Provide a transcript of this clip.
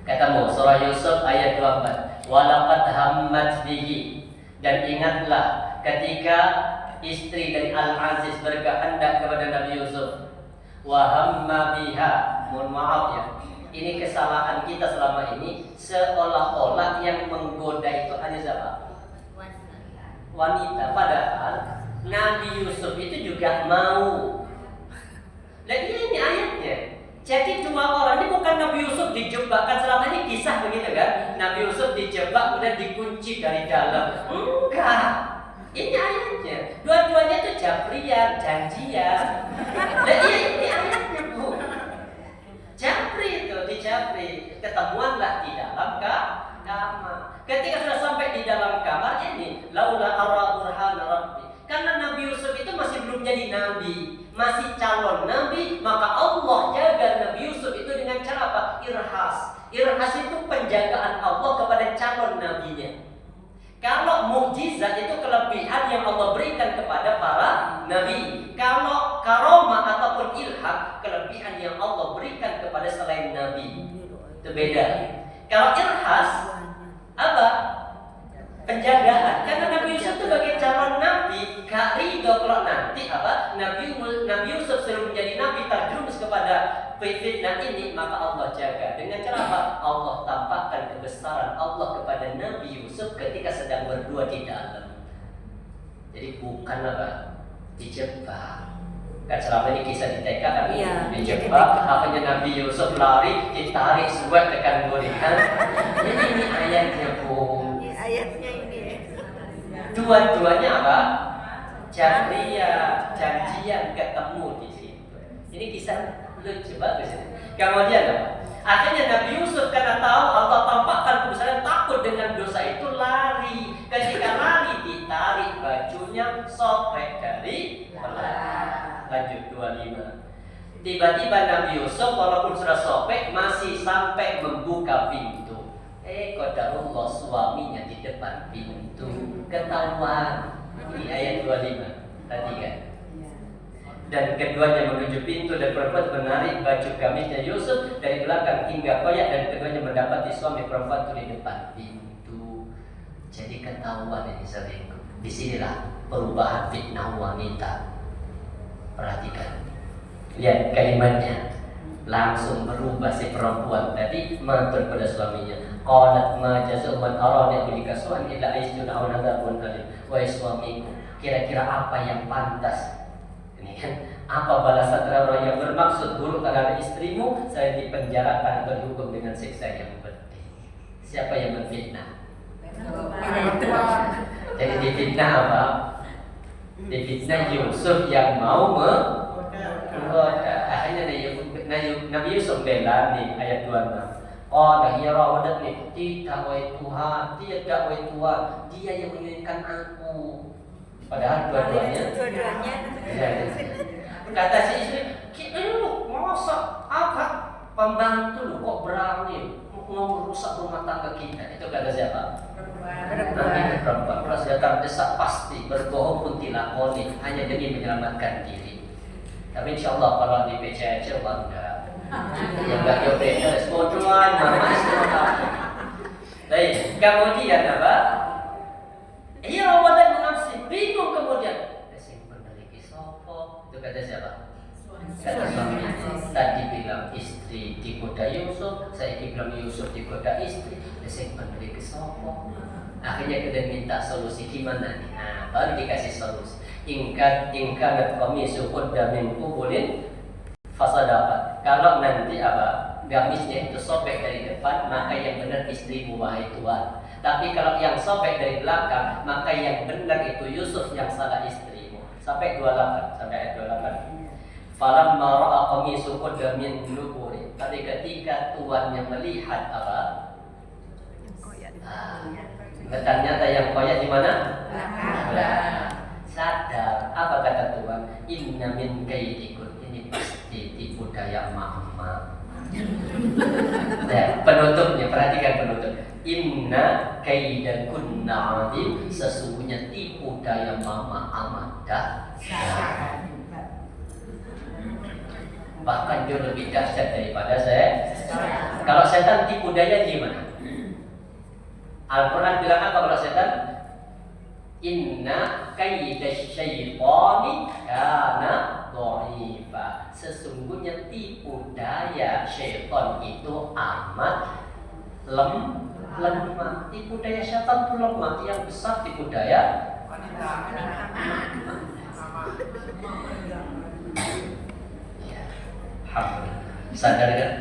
Katamu surah Yusuf ayat 24. Walaqad hammat bihi. Dan ingatlah ketika istri dari Al-Aziz berkehendak kepada Nabi Yusuf. Wa hamma biha. Mohon maaf ya. Ini kesalahan kita selama ini, seolah-olah yang menggoda itu hanya siapa? Wanita. Padahal Nabi Yusuf itu juga mau. Dan ini ayatnya. Jadi dua orang ini bukan Nabi Yusuf dijebak. Kan selama ini kisah begitu kan? Nabi Yusuf dijebak kemudian dikunci dari dalam. Enggak. Ini ayatnya. Dua-duanya itu jabrian, janjian. Dan ini ayatnya, Bu. Japri itu, dijapri. Ketemuanlah di dalam kamar. Ketika sudah sampai di dalam kamar ini, laula ara burhan rabbi. Karena Nabi Yusuf itu masih belum jadi nabi, masih calon nabi, maka Allah jaga Nabi Yusuf itu dengan cara apa? Irhas. Irhas itu penjagaan Allah kepada calon nabinya. Kalau mukjizat itu kelebihan yang Allah berikan kepada para nabi. Kalau karomah ataupun ilham, kelebihan yang Allah berikan kepada selain nabi. Itu beda. Kalau irhas, apa? Penjagaan. Karena Nabi Yusuf itu sebagai calon nabi, gak ridho kalau nanti apa? Nabi Yusuf sebelum menjadi nabi terjerumus kepada fitnah ini, maka Allah jaga dengan cara apa? Allah tampakkan kebesaran Allah kepada Nabi Yusuf ketika sedang berdua di dalam. Jadi bukan apa? Dijebak. Kan selama ini kisah di TK kan dijebak, akhirnya Nabi Yusuf lari, ditarik suat tekan gorengan. Ini ayatnya, Bu. Ayatnya ini. Dua-duanya apa? Jabriyah, janjian ketemu di situ. Ini kisah lucu bagus ini. Kemudian apa? Akhirnya Nabi Yusuf karena tahu Allah tampakkan kebesaran, takut dengan dosa itu lari. Ketika lari ditarik bajunya, sobek dari belakang. Lanjut 25. Tiba-tiba Nabi Yusuf walaupun sudah sobek masih sampai membuka pintu. Qadarullah suaminya di depan pintu ketahuan. Ini ayat 25 tadi kan. Dan keduanya menuju pintu dan perempuan menarik baju gamisnya Yusuf dari belakang hingga koyak, dan keduanya mendapati suami perempuan itu di depan pintu. Jadi ketahuan ini selingkuh. Disinilah perubahan fitnah wanita. Perhatikan. Lihat kalimatnya. Langsung berubah si perempuan tadi mengatur pada suaminya. Qalat ma jazaa'u man arada bika su'an illa ayyun aw nadzarun alim. Wahai suamiku, kira-kira apa yang pantas? Ini kan, apa balasan orang yang bermaksud buruk terhadap istrimu? Saya dipenjarakan atau dihukum dengan siksa yang pedih. Siapa yang menfitnah? Jadi difitnah apa? Difitnah Yusuf yang mau menggoda. Akhirnya Nabi Yusuf bela nih ayat 26. Oh, ya rawadatni, tidak wahai Tuhan, tidak wahai Tuhan, dia yang menginginkan aku. Padahal dua-duanya. Kata si istri, lu masa apa pembantu lu kok berani merusak rumah tangga kita? Itu kata siapa? Perempuan. Kalau sudah terdesak pasti berbohong pun dilakoni hanya demi menyelamatkan diri. Tapi insya Allah kalau di PCC enggak. Yang enggak jauh sepodoan mama sekolah. Baik, kemudian apa? Iya, wadah nafsi bingung kemudian. Sing peneliti sopo, itu kata siapa? Kata suaminya. Tadi bilang istri digoda Yusuf, saya bilang Yusuf digoda istri. Sing peneliti sopo. Akhirnya kita minta solusi gimana nih? Nah, baru dikasih solusi. Ingkanat qamisu qudda min qubulin fasadaqa. Kalau nanti apa? Gamisnya itu sobek dari depan, maka yang benar istrimu wahai Tuhan. Tapi kalau yang sobek dari belakang, maka yang benar itu Yusuf, yang salah istrimu. Sampai 28, sampai ayat 28. Falamma ra'a qamisu qudda min qubulin. Tapi ketika tuannya melihat apa? Ternyata yang koyak di mana? Sadar. Apa kata Tuhan? Inna min kaidikun. Ini pasti tipu daya mama. Nah, penutupnya, perhatikan penutup. Inna kaidakunna adim. Sesungguhnya tipu daya mama amat dahsyat. Bahkan dia lebih dahsyat daripada saya. Kalau setan setan tipu daya gimana? Al-Quran bilang apa kalau setan? Inna kaidasyaitani kana dha'ifa. Sesungguhnya tipu daya syaitan itu amat lemah. Tipu daya syaitan itu lemah. Yang besar tipu daya sadar kan?